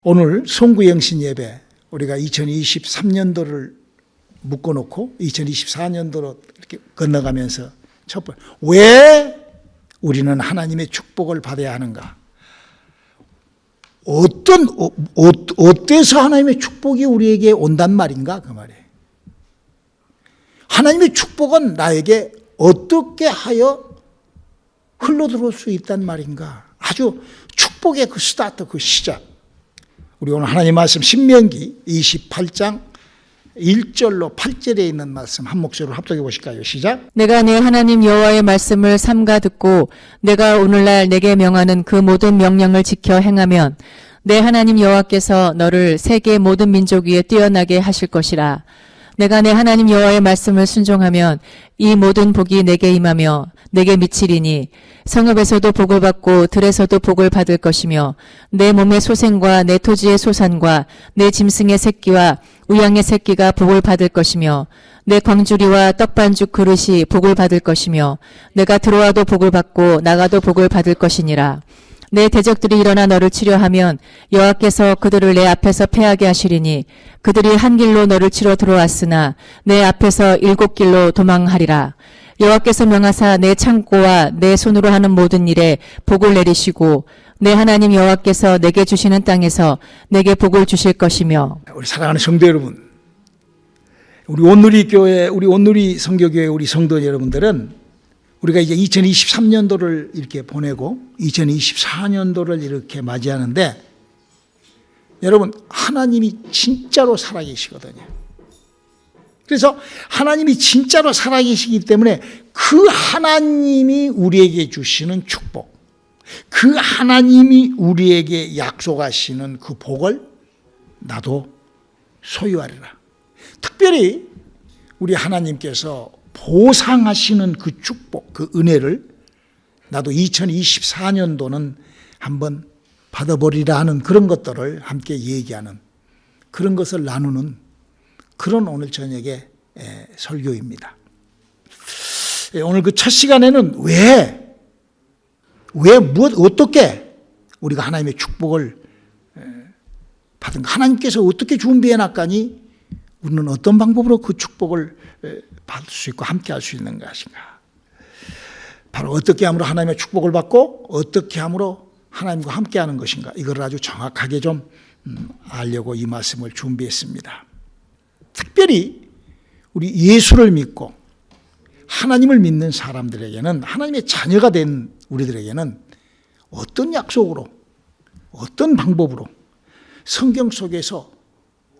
오늘 송구영신 예배, 우리가 2023년도를 묶어놓고 2024년도로 이렇게 건너가면서 첫 번째, 왜 우리는 하나님의 축복을 받아야 하는가? 어때서 하나님의 축복이 우리에게 온단 말인가? 그 말이에요. 하나님의 축복은 나에게 어떻게 하여 흘러들어올 수 있단 말인가? 아주 축복의 그 스타트, 그 시작. 우리 오늘 하나님 말씀 신명기 28장 1절로 8절에 있는 말씀 한 목소리로 합독해 보실까요? 시작. 내가 내 하나님 여호와의 말씀을 삼가 듣고 내가 오늘날 내게 명하는 그 모든 명령을 지켜 행하면 내 하나님 여호와께서 너를 세계 모든 민족 위에 뛰어나게 하실 것이라. 내가 내 하나님 여호와의 말씀을 순종하면 이 모든 복이 내게 임하며 내게 미치리니 성읍에서도 복을 받고 들에서도 복을 받을 것이며 내 몸의 소생과 내 토지의 소산과 내 짐승의 새끼와 우양의 새끼가 복을 받을 것이며 내 광주리와 떡반죽 그릇이 복을 받을 것이며 내가 들어와도 복을 받고 나가도 복을 받을 것이니라. 내 대적들이 일어나 너를 치려 하면 여호와께서 그들을 내 앞에서 패하게 하시리니 그들이 한 길로 너를 치러 들어왔으나 내 앞에서 7길로 도망하리라. 여호와께서 명하사 내 창고와 내 손으로 하는 모든 일에 복을 내리시고 내 하나님 여호와께서 내게 주시는 땅에서 내게 복을 주실 것이며. 우리 사랑하는 성도 여러분, 우리 온누리 교회, 우리 온누리 선교교회 우리 성도 여러분들은 우리가 이제 2023년도를 이렇게 보내고 2024년도를 이렇게 맞이하는데, 여러분, 하나님이 진짜로 살아계시거든요. 그래서 하나님이 진짜로 살아계시기 때문에 그 하나님이 우리에게 주시는 축복, 그 하나님이 우리에게 약속하시는 그 복을 나도 소유하리라. 특별히 우리 하나님께서 보상하시는 그 축복, 그 은혜를 나도 2024년도는 한번 받아보리라 하는 그런 것들을 함께 얘기하는, 그런 것을 나누는 그런 오늘 저녁의 설교입니다. 오늘 그 첫 시간에는 어떻게 우리가 하나님의 축복을 받은가, 하나님께서 어떻게 준비해 놨까니 우리는 어떤 방법으로 그 축복을 받을 수 있고 함께 할 수 있는 것인가. 바로 어떻게 함으로 하나님의 축복을 받고 어떻게 함으로 하나님과 함께 하는 것인가, 이걸 아주 정확하게 좀 알려고 이 말씀을 준비했습니다. 특별히 우리 예수를 믿고 하나님을 믿는 사람들에게는, 하나님의 자녀가 된 우리들에게는 어떤 약속으로, 어떤 방법으로, 성경 속에서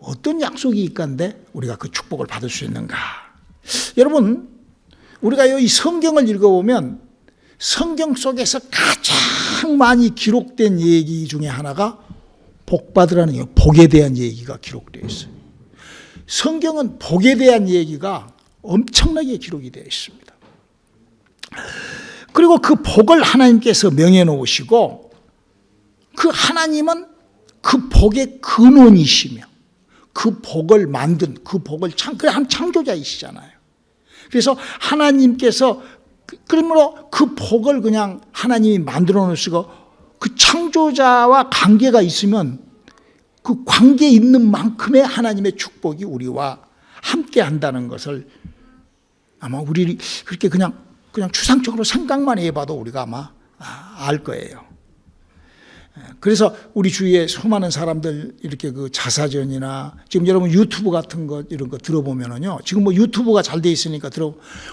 어떤 약속이 있건데 우리가 그 축복을 받을 수 있는가. 여러분, 우리가 이 성경을 읽어보면 성경 속에서 가장 많이 기록된 얘기 중에 하나가 복 받으라는 얘기, 복에 대한 얘기가 기록되어 있어요. 성경은 복에 대한 얘기가 엄청나게 기록이 되어 있습니다. 그리고 그 복을 하나님께서 명해 놓으시고, 그 하나님은 그 복의 근원이시며 그 복을 만든, 그 복을 한 창조자이시잖아요. 그래서 하나님께서 그러므로 그 복을 그냥 하나님이 만들어 놓으시고 그 창조자와 관계가 있으면 그 관계 있는 만큼의 하나님의 축복이 우리와 함께 한다는 것을 아마 우리 그렇게 그냥 추상적으로 생각만 해봐도 우리가 아마 알 거예요. 그래서 우리 주위에 수많은 사람들 이렇게 그 자사전이나 지금 여러분 유튜브 같은 거 이런 거 들어보면은요, 지금 뭐 유튜브가 잘 돼 있으니까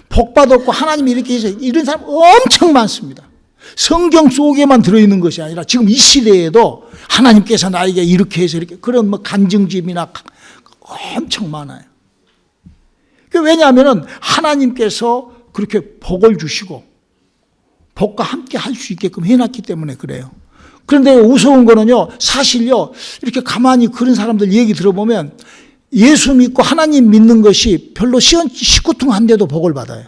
복 받았고 하나님이 이렇게 해서 이런 사람 엄청 많습니다. 성경 속에만 들어있는 것이 아니라 지금 이 시대에도 하나님께서 나에게 이렇게 해서 이렇게 그런 뭐 간증집이나 엄청 많아요. 왜냐하면은 하나님께서 그렇게 복을 주시고 복과 함께 할 수 있게끔 해놨기 때문에 그래요. 그런데 우스운 거는요, 사실요, 이렇게 가만히 그런 사람들 얘기 들어보면 예수 믿고 하나님 믿는 것이 별로 시구퉁한데도 복을 받아요.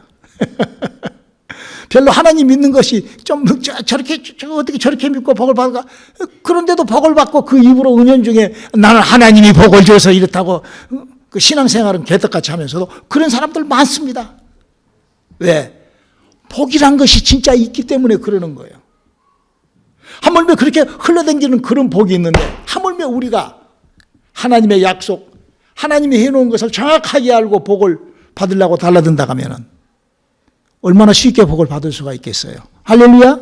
별로 하나님 믿는 것이 좀 저렇게 어떻게 저렇게 믿고 복을 받을까? 그런데도 복을 받고 그 입으로 은연중에 나는 하나님이 복을 줘서 이렇다고 그 신앙생활은 개떡같이 하면서도 그런 사람들 많습니다. 왜? 복이란 것이 진짜 있기 때문에 그러는 거예요. 하물며 그렇게 흘러다니는 그런 복이 있는데 하물며 우리가 하나님의 약속, 하나님이 해놓은 것을 정확하게 알고 복을 받으려고 달라든다 하면은 얼마나 쉽게 복을 받을 수가 있겠어요. 할렐루야.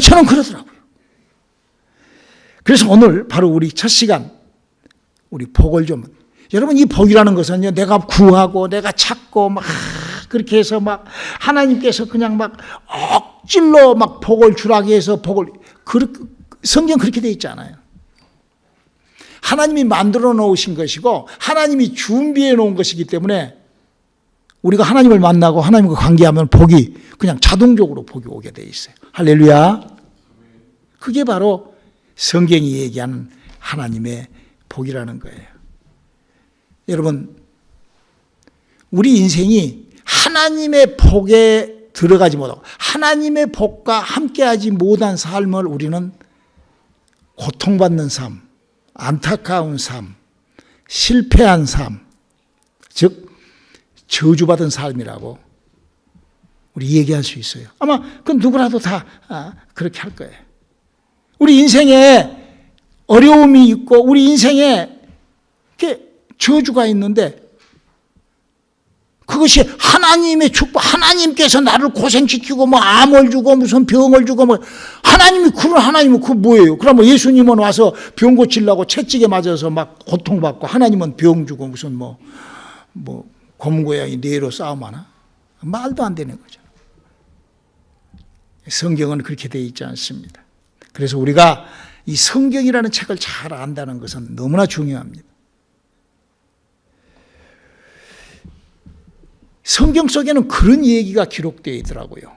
저는 그러더라고요. 그래서 오늘 바로 우리 첫 시간 우리 복을 좀, 여러분 이 복이라는 것은요, 내가 구하고 내가 찾고 막 그렇게 해서 막 하나님께서 그냥 막 억질로 막 복을 주라고 해서 복을, 성경 그렇게 돼 있잖아요. 하나님이 만들어 놓으신 것이고 하나님이 준비해 놓은 것이기 때문에 우리가 하나님을 만나고 하나님과 관계하면 복이 그냥 자동적으로 복이 오게 돼 있어요. 할렐루야. 그게 바로 성경이 얘기하는 하나님의 복이라는 거예요. 여러분, 우리 인생이 하나님의 복에 들어가지 못하고 하나님의 복과 함께하지 못한 삶을 우리는 고통받는 삶, 안타까운 삶, 실패한 삶, 즉 저주받은 삶이라고 우리 얘기할 수 있어요. 아마 그건 누구라도 다 그렇게 할 거예요. 우리 인생에 어려움이 있고 우리 인생에 이렇게 저주가 있는데 그것이 하나님의 축복, 하나님께서 나를 고생시키고 뭐 암을 주고 무슨 병을 주고 뭐 하나님이 그런 하나님은 그거 뭐예요? 그러면 예수님은 와서 병 고치려고 채찍에 맞아서 막 고통받고 하나님은 병 주고 무슨 뭐 곰고양이 뇌로 싸움하나? 말도 안 되는 거죠. 성경은 그렇게 되어 있지 않습니다. 그래서 우리가 이 성경이라는 책을 잘 안다는 것은 너무나 중요합니다. 성경 속에는 그런 얘기가 기록되어 있더라고요.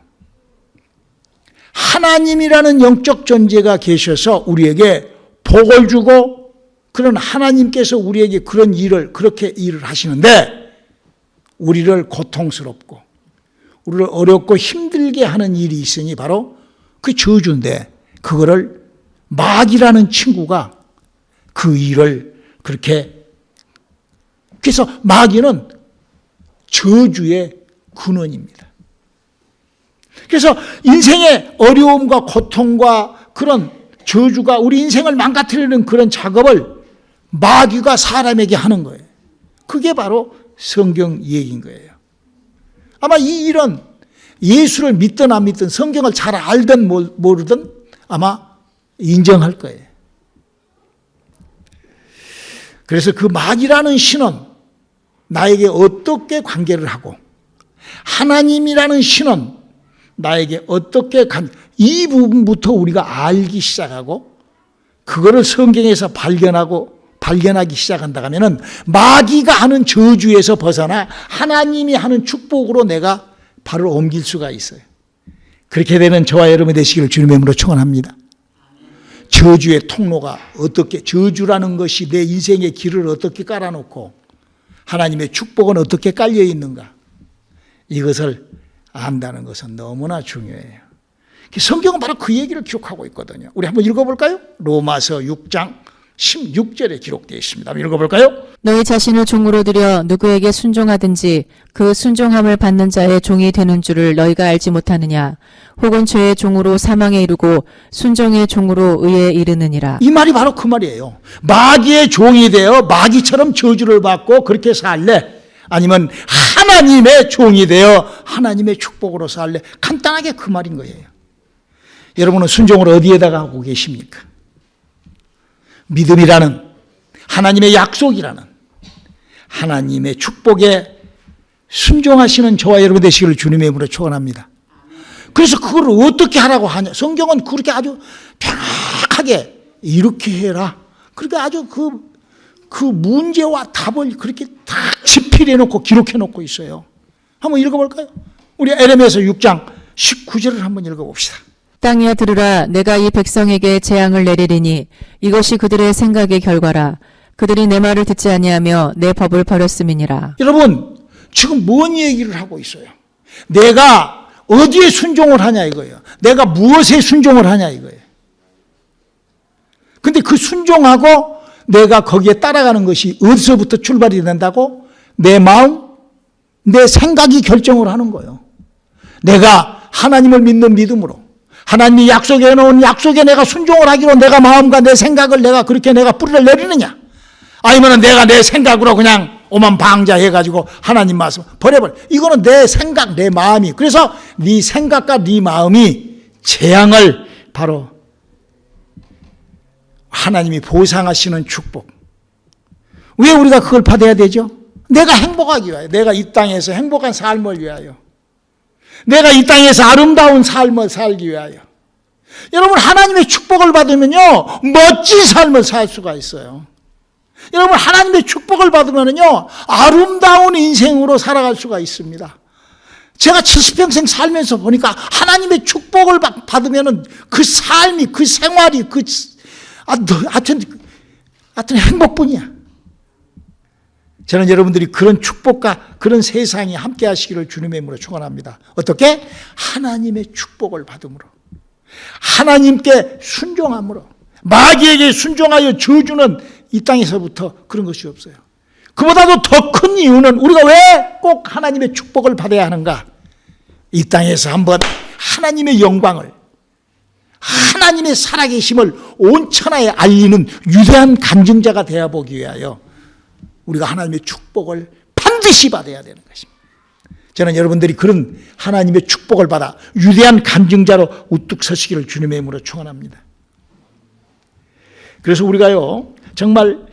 하나님이라는 영적 존재가 계셔서 우리에게 복을 주고 그런 하나님께서 우리에게 그런 일을 그렇게 일을 하시는데 우리를 고통스럽고 우리를 어렵고 힘들게 하는 일이 있으니 바로 그 저주인데 그거를 마귀라는 친구가 그 일을 그렇게, 그래서 마귀는 저주의 근원입니다. 그래서 인생의 어려움과 고통과 그런 저주가 우리 인생을 망가뜨리는 그런 작업을 마귀가 사람에게 하는 거예요. 그게 바로 성경 얘기인 거예요. 아마 이 일은 예수를 믿든 안 믿든 성경을 잘 알든 모르든 아마 인정할 거예요. 그래서 그 마귀라는 신은 나에게 어떻게 관계를 하고 하나님이라는 신은 나에게 어떻게 이 부분부터 우리가 알기 시작하고 그거를 성경에서 발견하기 시작한다 하면은 마귀가 하는 저주에서 벗어나 하나님이 하는 축복으로 내가 발을 옮길 수가 있어요. 그렇게 되는 저와 여러분이 되시기를 주님의 이름으로 축원합니다. 저주의 통로가 어떻게, 저주라는 것이 내 인생의 길을 어떻게 깔아놓고 하나님의 축복은 어떻게 깔려 있는가, 이것을 안다는 것은 너무나 중요해요. 성경은 바로 그 얘기를 기록하고 있거든요. 우리 한번 읽어볼까요? 로마서 6장 16절에 기록되어 있습니다. 한번 읽어볼까요? 너희 자신을 종으로 들여 누구에게 순종하든지 그 순종함을 받는 자의 종이 되는 줄을 너희가 알지 못하느냐? 혹은 죄의 종으로 사망에 이르고 순종의 종으로 의에 이르느니라. 이 말이 바로 그 말이에요. 마귀의 종이 되어 마귀처럼 저주를 받고 그렇게 살래? 아니면 하나님의 종이 되어 하나님의 축복으로 살래? 간단하게 그 말인 거예요. 여러분은 순종을 어디에다가 하고 계십니까? 믿음이라는 하나님의 약속이라는 하나님의 축복에 순종하시는 저와 여러분 되시기를 주님의 이름으로 축원합니다. 그래서 그걸 어떻게 하라고 하냐? 성경은 그렇게 아주 정확하게 이렇게 해라. 그렇게 아주 그 문제와 답을 그렇게 다 집필해 놓고 기록해 놓고 있어요. 한번 읽어볼까요? 우리 에레미야서 6장 19절을 한번 읽어봅시다. 땅이여 들으라. 내가 이 백성에게 재앙을 내리리니 이것이 그들의 생각의 결과라. 그들이 내 말을 듣지 아니하며 내 법을 버렸음이니라. 여러분, 지금 뭔 얘기를 하고 있어요? 내가 어디에 순종을 하냐 이거예요. 내가 무엇에 순종을 하냐 이거예요. 근데 그 순종하고 내가 거기에 따라가는 것이 어디서부터 출발이 된다고? 내 마음, 내 생각이 결정을 하는 거예요. 내가 하나님을 믿는 믿음으로 하나님이 약속해 놓은 약속에 내가 순종을 하기로 내가 마음과 내 생각을 내가 그렇게 내가 뿌리를 내리느냐? 아니면 내가 내 생각으로 그냥 오만방자해가지고 하나님 말씀 버려버려. 이거는 내 생각, 내 마음이. 그래서 네 생각과 네 마음이 재앙을 바로 하나님이 보상하시는 축복. 왜 우리가 그걸 받아야 되죠? 내가 행복하기 위하여, 내가 이 땅에서 행복한 삶을 위하여, 내가 이 땅에서 아름다운 삶을 살기 위하여. 여러분, 하나님의 축복을 받으면요 멋진 삶을 살 수가 있어요. 여러분, 하나님의 축복을 받으면요 아름다운 인생으로 살아갈 수가 있습니다. 제가 70평생 살면서 보니까 하나님의 축복을 받으면은 그 삶이, 그 생활이, 하여튼 행복뿐이야. 저는 여러분들이 그런 축복과 그런 세상이 함께 하시기를 주님의 이름으로 축원합니다. 어떻게? 하나님의 축복을 받음으로, 하나님께 순종함으로. 마귀에게 순종하여 저주는 이 땅에서부터 그런 것이 없어요. 그보다도 더 큰 이유는 우리가 왜 꼭 하나님의 축복을 받아야 하는가? 이 땅에서 한번 하나님의 영광을, 하나님의 살아계심을 온 천하에 알리는 위대한 간증자가 되어보기 위하여 우리가 하나님의 축복을 반드시 받아야 되는 것입니다. 저는 여러분들이 그런 하나님의 축복을 받아 위대한 간증자로 우뚝 서시기를 주님의 이름으로 축원합니다. 그래서 우리가요 정말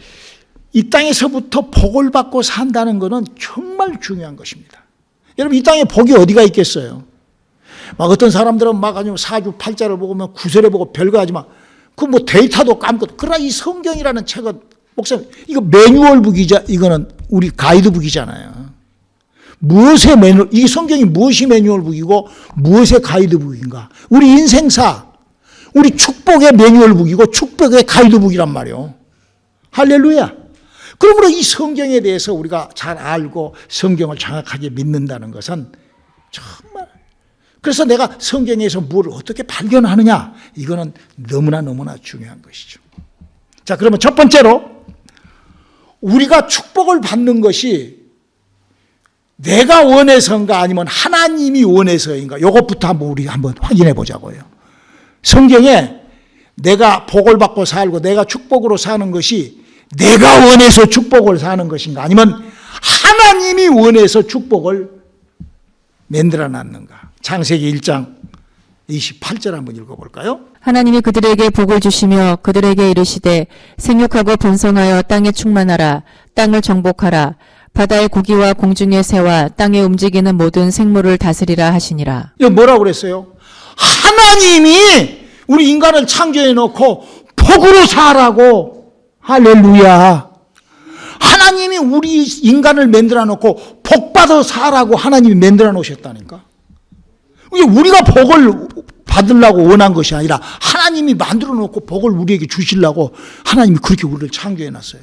이 땅에서부터 복을 받고 산다는 것은 정말 중요한 것입니다. 여러분, 이 땅에 복이 어디가 있겠어요? 막 어떤 사람들은 막 아니면 사주 팔자를 보고 막 구설해 보고 별거 하지만 그 뭐 데이터도 까먹고. 그러나 이 성경이라는 책은, 목사님, 이거 매뉴얼북이자, 이거는 우리 가이드북이잖아요. 무엇의 매뉴얼, 이 성경이 무엇이 매뉴얼북이고 무엇의 가이드북인가? 우리 인생사, 우리 축복의 매뉴얼북이고 축복의 가이드북이란 말이에요. 할렐루야. 그러므로 이 성경에 대해서 우리가 잘 알고 성경을 정확하게 믿는다는 것은 정말, 그래서 내가 성경에서 뭘 어떻게 발견하느냐, 이거는 너무나 중요한 것이죠. 자, 그러면 첫 번째로 우리가 축복을 받는 것이 내가 원해서인가 아니면 하나님이 원해서인가, 이것부터 우리 한번 확인해 보자고요. 성경에 내가 복을 받고 살고 내가 축복으로 사는 것이 내가 원해서 축복을 사는 것인가, 아니면 하나님이 원해서 축복을 만들어 놨는가. 창세기 1장 28절 한번 읽어볼까요? 하나님이 그들에게 복을 주시며 그들에게 이르시되 생육하고 번성하여 땅에 충만하라. 땅을 정복하라. 바다의 고기와 공중의 새와 땅에 움직이는 모든 생물을 다스리라 하시니라. 이거 뭐라고 그랬어요? 하나님이 우리 인간을 창조해 놓고 복으로 살라고. 할렐루야. 하나님이 우리 인간을 만들어 놓고 복받아 살라고 하나님이 만들어 놓으셨다니까. 우리가 복을 받으려고 원한 것이 아니라 하나님이 만들어 놓고 복을 우리에게 주시려고 하나님이 그렇게 우리를 창조해 놨어요.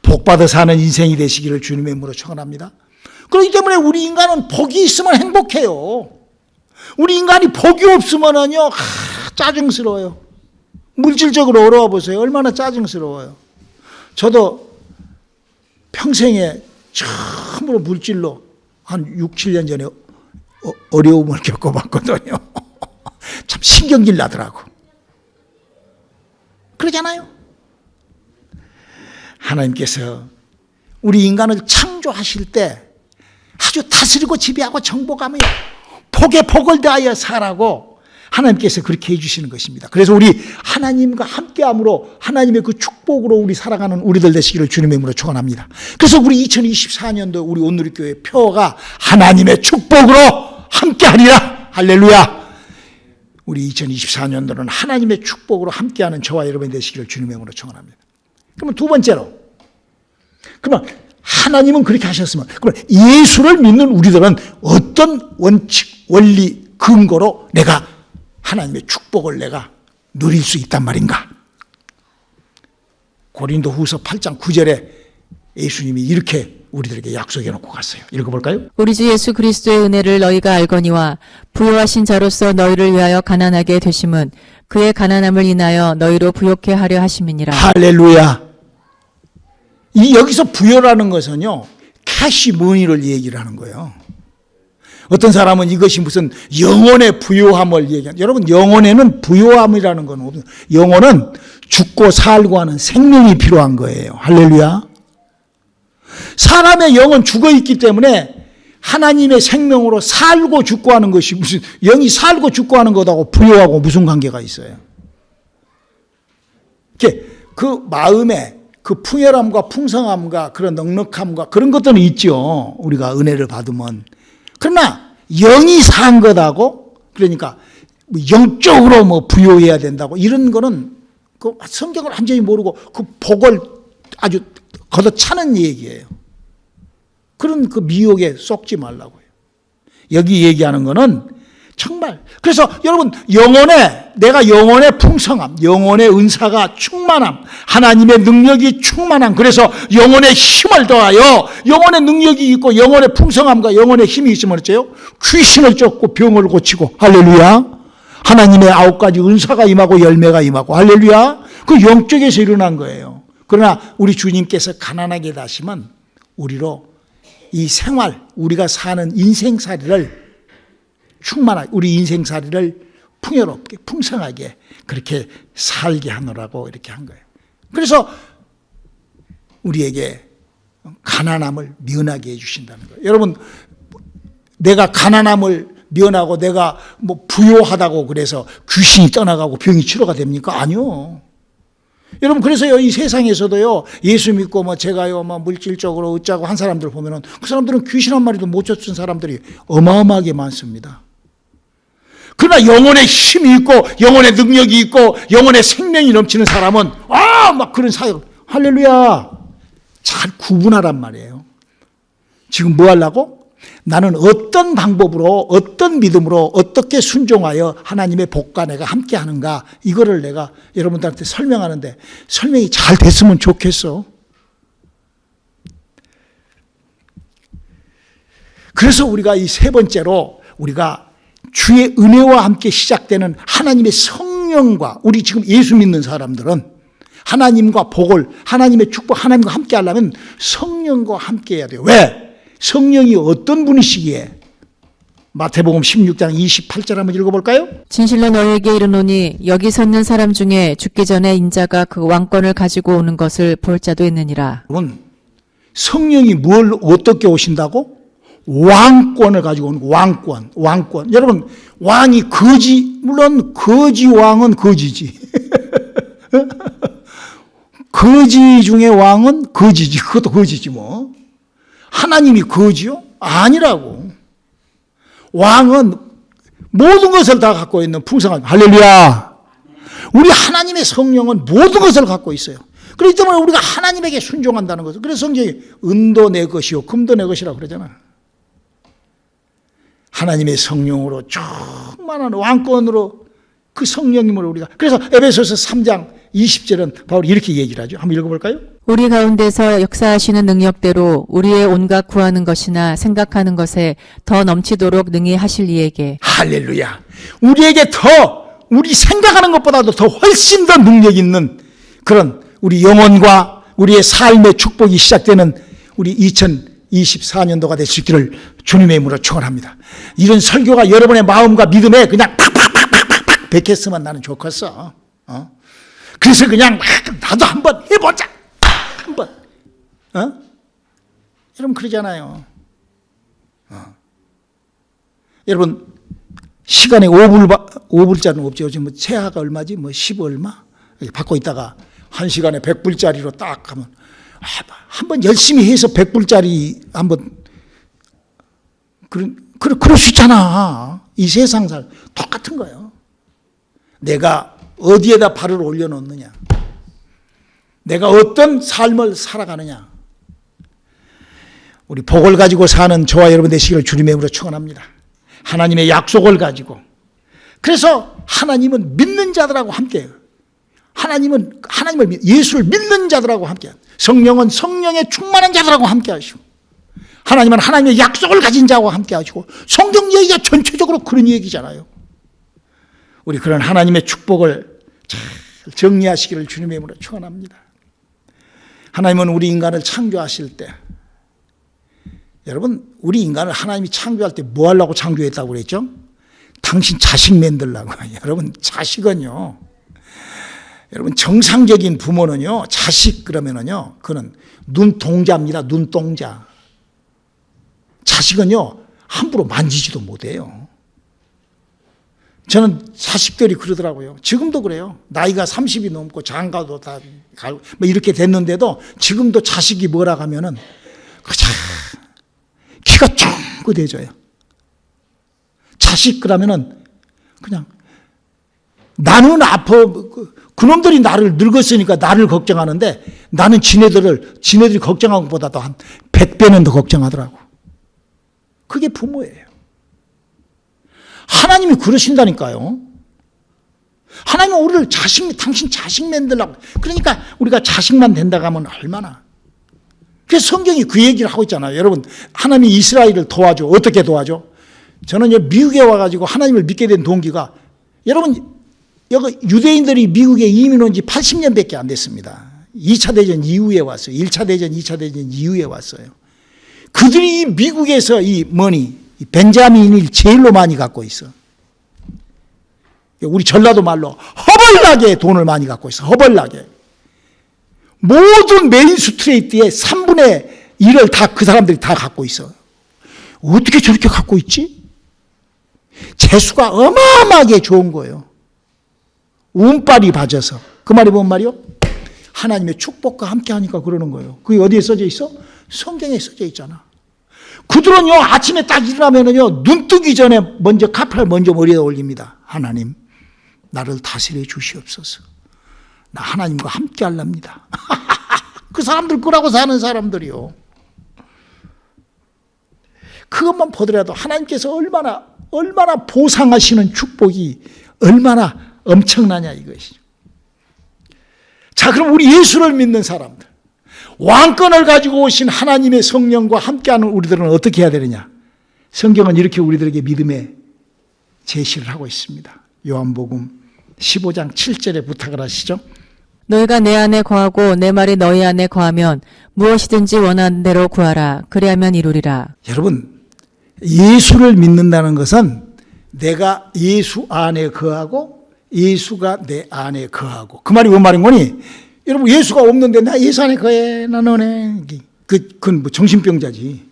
복받아 사는 인생이 되시기를 주님의 이름으로 축원합니다. 그렇기 때문에 우리 인간은 복이 있으면 행복해요. 우리 인간이 복이 없으면은요, 짜증스러워요. 물질적으로 어려워 보세요. 얼마나 짜증스러워요. 저도 평생에 처음으로 물질로 한 6, 7년 전에 어려움을 겪어봤거든요. 참 신경질 나더라고. 그러잖아요. 하나님께서 우리 인간을 창조하실 때 아주 다스리고 지배하고 정복하며 복에 복을 더하여 살라고 하나님께서 그렇게 해주시는 것입니다. 그래서 우리 하나님과 함께함으로 하나님의 그 축복으로 우리 살아가는 우리들 되시기를 주님의 이름으로 축원합니다. 그래서 우리 2024년도 우리 온누리교회 표어가 하나님의 축복으로 함께하리라. 할렐루야. 우리 2024년도는 하나님의 축복으로 함께하는 저와 여러분이 되시기를 주님의 이름으로 축원합니다. 그러면 두 번째로, 그러면 하나님은 그렇게 하셨으면, 그러면 예수를 믿는 우리들은 어떤 원칙, 원리, 근거로 내가 하나님의 축복을 내가 누릴 수 있단 말인가? 고린도후서 8장 9절에 예수님이 이렇게 우리들에게 약속해 놓고 갔어요. 읽어볼까요? 우리 주 예수 그리스도의 은혜를 너희가 알거니와 부요하신 자로서 너희를 위하여 가난하게 되심은 그의 가난함을 인하여 너희로 부요케 하려 하심이니라. 할렐루야. 이 여기서 부요라는 것은요, 캐시머니를 얘기를 하는 거예요. 어떤 사람은 이것이 무슨 영혼의 부요함을 얘기하는, 여러분 영혼에는 부요함이라는 건 없어요. 영혼은 죽고 살고 하는 생명이 필요한 거예요. 할렐루야. 사람의 영은 죽어 있기 때문에 하나님의 생명으로 살고 죽고 하는 것이 무슨, 영이 살고 죽고 하는 것하고 부요하고 무슨 관계가 있어요. 그 마음에 그 풍요함과 풍성함과 그런 넉넉함과 그런 것들은 있죠. 우리가 은혜를 받으면. 그러나 영이 산 것하고, 그러니까 영적으로 뭐 부요해야 된다고 이런 거는 그 성경을 완전히 모르고 그 복을 아주 걷어차는 얘기예요. 그런 그 미혹에 쏙지 말라고요. 여기 얘기하는 거는 정말, 그래서 여러분 내가 영혼의 풍성함, 영혼의 은사가 충만함, 하나님의 능력이 충만함, 그래서 영혼의 힘을 더하여 영혼의 능력이 있고 영혼의 풍성함과 영혼의 힘이 있으면 어째요? 귀신을 쫓고 병을 고치고, 할렐루야. 하나님의 9가지 은사가 임하고 열매가 임하고, 할렐루야. 그 영적에서 일어난 거예요. 그러나 우리 주님께서 가난하게 다시면 우리로 이 생활, 우리가 사는 인생살이를 충만하게, 우리 인생살이를 풍요롭게 풍성하게 그렇게 살게 하노라고 이렇게 한 거예요. 그래서 우리에게 가난함을 면하게 해주신다는 거예요. 여러분, 내가 가난함을 면하고 내가 뭐 부요하다고 그래서 귀신이 떠나가고 병이 치료가 됩니까? 아니요. 여러분, 그래서요, 이 세상에서도요, 예수 믿고 뭐 제가요, 뭐 물질적으로 어쩌고 한 사람들 보면은 그 사람들은 귀신 한 마리도 못 쫓은 사람들이 어마어마하게 많습니다. 그러나 영혼의 힘이 있고 영혼의 능력이 있고 영혼의 생명이 넘치는 사람은 막 그런 사역, 할렐루야, 잘 구분하란 말이에요. 지금 뭐 하려고? 나는 어떤 방법으로, 어떤 믿음으로, 어떻게 순종하여 하나님의 복과 내가 함께 하는가, 이거를 내가 여러분들한테 설명하는데 설명이 잘 됐으면 좋겠어. 그래서 우리가 이 세 번째로 우리가 주의 은혜와 함께 시작되는 하나님의 성령과, 우리 지금 예수 믿는 사람들은 하나님과 복을, 하나님의 축복, 하나님과 함께 하려면 성령과 함께 해야 돼요. 왜? 성령이 어떤 분이시기에? 마태복음 16장 28절 한번 읽어볼까요? 진실로 너희에게 이르노니 여기 섰는 사람 중에 죽기 전에 인자가 그 왕권을 가지고 오는 것을 볼 자도 있느니라. 여러분, 성령이 뭘 어떻게 오신다고? 왕권을 가지고 오는 왕권. 여러분, 왕이 물론 거지 왕은 거지지. 거지 중에 왕은 거지지. 그것도 거지지 뭐. 하나님이 거지요? 아니라고. 왕은 모든 것을 다 갖고 있는 풍성한, 할렐루야. 우리 하나님의 성령은 모든 것을 갖고 있어요. 그렇기 때문에 우리가 하나님에게 순종한다는 거죠. 그래서 성경이 은도 내 것이요 금도 내 것이라고 그러잖아. 하나님의 성령으로 충만한 왕권으로 그 성령님을 우리가, 그래서 에베소서 3장 20절은 바로 이렇게 얘기를 하죠. 한번 읽어볼까요? 우리 가운데서 역사하시는 능력대로 우리의 온갖 구하는 것이나 생각하는 것에 더 넘치도록 능히 하실 이에게. 할렐루야. 우리에게 우리 생각하는 것보다도 더 훨씬 더 능력 있는 그런 우리 영혼과 우리의 삶의 축복이 시작되는 우리 2024년도가 될 수 있기를 주님의 이름으로 축원합니다. 이런 설교가 여러분의 마음과 믿음에 그냥 팍팍팍팍팍 베꼈으면 나는 좋겠어. 그래서 그냥 나도 한번 해보자. 한번. 여러분 그러잖아요. 여러분 시간에 5불짜리는 없죠. 지금 최하가 얼마지? 10 얼마? 받고 있다가 1시간에 100불짜리로 딱 하면 한번 열심히 해서 100불짜리 한번 그럴 수 있잖아. 이 세상 살 똑같은 거예요. 내가 어디에다 발을 올려놓느냐, 내가 어떤 삶을 살아가느냐. 우리 복을 가지고 사는 저와 여러분 되시기를 주님의 이름으로 축원합니다. 하나님의 약속을 가지고, 그래서 하나님은 믿는 자들하고 함께해요. 예수를 믿는 자들하고 함께해요. 성령은 성령의 충만한 자들하고 함께하시고, 하나님은 하나님의 약속을 가진 자와 함께하시고, 성경 얘기가 전체적으로 그런 얘기잖아요. 우리 그런 하나님의 축복을 잘 정리하시기를 주님의 이름으로 축원합니다. 하나님은 우리 인간을 창조하실 때 여러분, 우리 인간을 하나님이 창조할 때 뭐 하려고 창조했다고 그랬죠? 당신 자식 만들라고. 여러분, 자식은요, 여러분, 정상적인 부모는요, 자식 그러면은요, 그는 눈동자입니다. 눈동자. 자식은요, 함부로 만지지도 못해요. 저는 자식들이 그러더라고요. 지금도 그래요. 나이가 30이 넘고 장가도 다 가고 뭐 이렇게 됐는데도 지금도 자식이 뭐라 하면은 키가 쫑긋해져요. 자식 그러면은 그냥 나는 아파. 그놈들이 나를 늙었으니까 나를 걱정하는데 나는 지네들이 걱정한 것보다도 한 100배는 더 걱정하더라고. 그게 부모예요. 하나님이 그러신다니까요. 하나님은 우리를 당신 자식 만들라고. 그러니까 우리가 자식만 된다고 하면 얼마나. 그래서 성경이 그 얘기를 하고 있잖아요. 여러분, 하나님이 이스라엘을 도와줘. 어떻게 도와줘? 저는 미국에 와가지고 하나님을 믿게 된 동기가, 여러분, 여기 유대인들이 미국에 이민 온 지 80년밖에 안 됐습니다. 2차 대전 이후에 왔어요. 1차 대전, 2차 대전 이후에 왔어요. 그들이 미국에서 이 벤자민을 제일로 많이 갖고 있어. 우리 전라도 말로 허벌나게 돈을 많이 갖고 있어. 허벌나게. 모든 메인 스트리트의 3분의 1을 다 그 사람들이 다 갖고 있어. 어떻게 저렇게 갖고 있지? 재수가 어마어마하게 좋은 거예요. 운빨이 받아서. 그 말이 뭔 말이요? 하나님의 축복과 함께 하니까 그러는 거예요. 그게 어디에 써져 있어? 성경에 써져 있잖아. 그들은요, 아침에 딱 일어나면은요, 눈 뜨기 전에 먼저 카페를 먼저 머리에 올립니다. 하나님, 나를 다스려 주시옵소서. 나 하나님과 함께 하랍니다. 그 사람들 끄라고 사는 사람들이요. 그것만 보더라도 하나님께서 얼마나 보상하시는 축복이 얼마나 엄청나냐 이것이죠. 자, 그럼 우리 예수를 믿는 사람들, 왕권을 가지고 오신 하나님의 성령과 함께하는 우리들은 어떻게 해야 되느냐? 성경은 이렇게 우리들에게 믿음의 제시를 하고 있습니다. 요한복음 15장 7절에 부탁을 하시죠. 너희가 내 안에 거하고 내 말이 너희 안에 거하면 무엇이든지 원하는 대로 구하라. 그리하면 이루리라. 여러분, 예수를 믿는다는 것은 내가 예수 안에 거하고 예수가 내 안에 거하고. 그 말이 뭔 말인 거니? 여러분, 예수가 없는데 나 예수 안에 거해, 나 너네. 그건 뭐 정신병자지.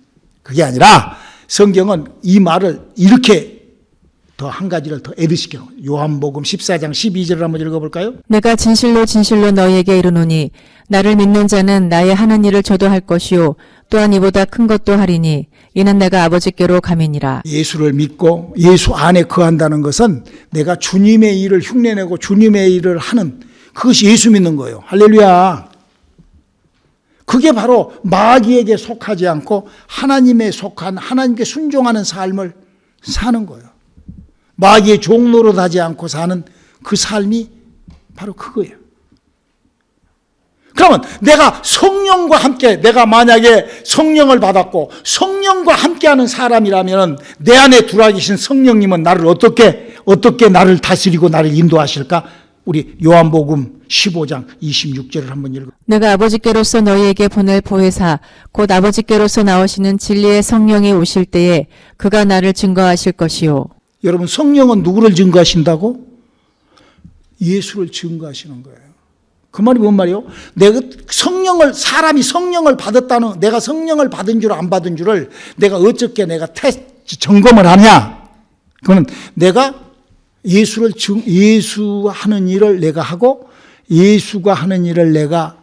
그게 아니라 성경은 이 말을 이렇게 더 한 가지를 더 애드시켜. 요한복음 14장 12절을 한번 읽어볼까요? 내가 진실로 진실로 너희에게 이르노니 나를 믿는 자는 나의 하는 일을 저도 할 것이요 또한 이보다 큰 것도 하리니 이는 내가 아버지께로 감이니라. 예수를 믿고 예수 안에 거한다는 것은 내가 주님의 일을 흉내내고 주님의 일을 하는, 그것이 예수 믿는 거예요. 할렐루야. 그게 바로 마귀에게 속하지 않고 하나님에 속한, 하나님께 순종하는 삶을 사는 거예요. 마귀의 종노릇 하지 않고 사는 그 삶이 바로 그거예요. 그러면 내가 성령과 함께, 내가 만약에 성령을 받았고 성령과 함께하는 사람이라면 내 안에 들어와 계신 성령님은 나를 어떻게 나를 다스리고 나를 인도하실까? 우리 요한복음 15장 26절을 한번 읽어. 내가 아버지께로서 너희에게 보낼 보혜사 곧 아버지께로서 나오시는 진리의 성령이 오실 때에 그가 나를 증거하실 것이요. 여러분, 성령은 누구를 증거하신다고? 예수를 증거하시는 거예요. 그 말이 뭔 말이요? 사람이 성령을 받았다는, 내가 성령을 받은 줄 안 받은 줄을 내가 어떻게 내가 점검을 하냐? 그거는 내가 예수 하는 일을 내가 하고 예수가 하는 일을 내가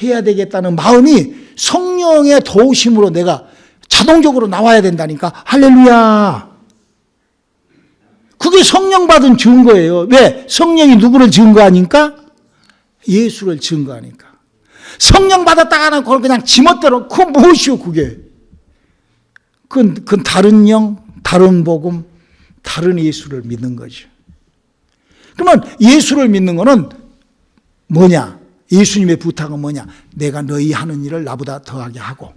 해야 되겠다는 마음이 성령의 도우심으로 내가 자동적으로 나와야 된다니까. 할렐루야. 그게 성령 받은 증거예요. 왜? 성령이 누구를 증거하니까? 예수를 증거하니까. 성령 받았다가는 그걸 그냥 지멋대로, 그건 무엇이요, 그게? 그건 다른 영, 다른 복음, 다른 예수를 믿는 거죠. 그러면 예수를 믿는 거는 뭐냐? 예수님의 부탁은 뭐냐? 내가 너희 하는 일을 나보다 더하게 하고.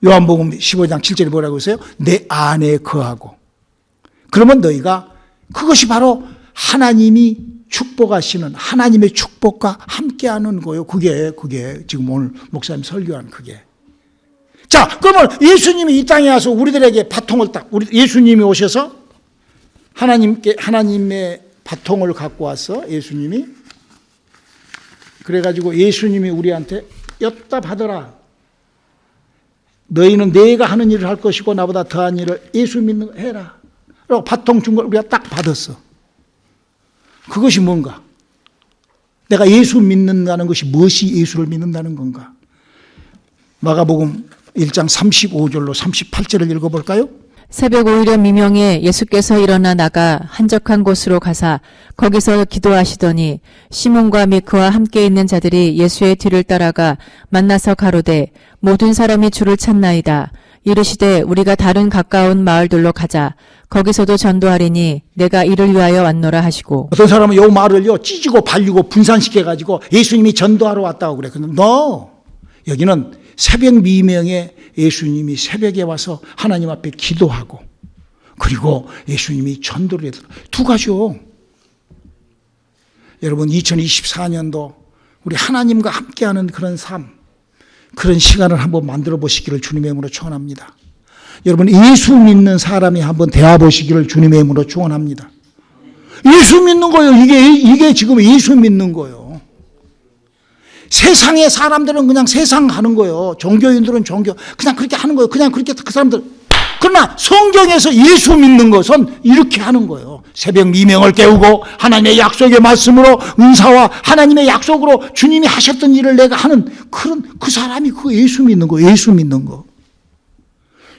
요한복음 15장 7절에 뭐라고 했어요? 내 안에 거하고. 그러면 너희가, 그것이 바로 하나님이 축복하시는 하나님의 축복과 함께하는 거예요. 그게 지금 오늘 목사님 설교한 그게. 자, 그러면 예수님이 이 땅에 와서 우리들에게 바통을 예수님이 오셔서 하나님의 바통을 갖고 와서 예수님이 그래가지고 예수님이 우리한테 엿다 받아라. 너희는 내가 하는 일을 할 것이고 나보다 더한 일을 예수 믿는 거 해라. 라고 바통 준 걸 우리가 딱 받았어. 그것이 뭔가? 내가 예수 믿는다는 것이 무엇이 예수를 믿는다는 건가? 마가복음 1장 35절로 38절을 읽어볼까요? 새벽 오히려 미명에 예수께서 일어나 나가 한적한 곳으로 가사 거기서 기도하시더니 시몬과 및 그와 함께 있는 자들이 예수의 뒤를 따라가 만나서 가로되 모든 사람이 주를 찾나이다. 이르시되 우리가 다른 가까운 마을들로 가자. 거기서도 전도하리니 내가 이를 위하여 왔노라 하시고. 어떤 사람은 요 말을요 찢고 발리고 분산시켜가지고 예수님이 전도하러 왔다고 그래. 근데 여기는 새벽 미명에 예수님이 새벽에 와서 하나님 앞에 기도하고 그리고 예수님이 전도를 했다. 두 가지요. 여러분 2024년도 우리 하나님과 함께하는 그런 삶, 그런 시간을 한번 만들어 보시기를 주님의 이름으로 축원합니다. 여러분 예수 믿는 사람이 한번 되어 보시기를 주님의 이름으로 축원합니다. 예수 믿는 거예요. 이게 지금 예수 믿는 거예요. 세상의 사람들은 그냥 세상 하는 거예요. 종교인들은 종교 그냥 그렇게 하는 거예요. 그냥 그렇게 그 사람들. 그러나 성경에서 예수 믿는 것은 이렇게 하는 거예요. 새벽 미명을 깨우고 하나님의 약속의 말씀으로 은사와 하나님의 약속으로 주님이 하셨던 일을 내가 하는 그런 그 사람이 그 예수 믿는 거. 예수 믿는 거.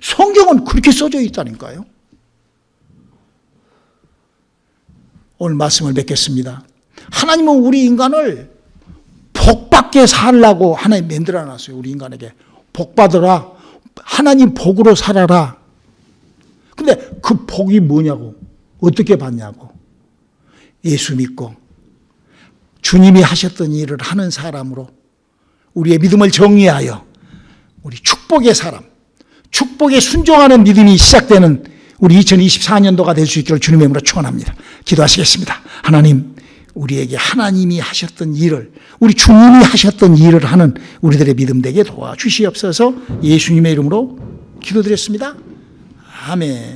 성경은 그렇게 써져 있다니까요. 오늘 말씀을 맺겠습니다. 하나님은 우리 인간을 복받게 살라고 하나님 만들어놨어요. 우리 인간에게 복 받으라. 하나님 복으로 살아라. 근데 그 복이 뭐냐고, 어떻게 받냐고. 예수 믿고 주님이 하셨던 일을 하는 사람으로 우리의 믿음을 정리하여 우리 축복의 사람, 축복에 순종하는 믿음이 시작되는 우리 2024년도가 될 수 있기를 주님의 이름으로 축원합니다. 기도하시겠습니다. 하나님, 우리에게 하나님이 하셨던 일을, 우리 주님이 하셨던 일을 하는 우리들의 믿음 되게 도와주시옵소서. 예수님의 이름으로 기도드렸습니다. 아멘.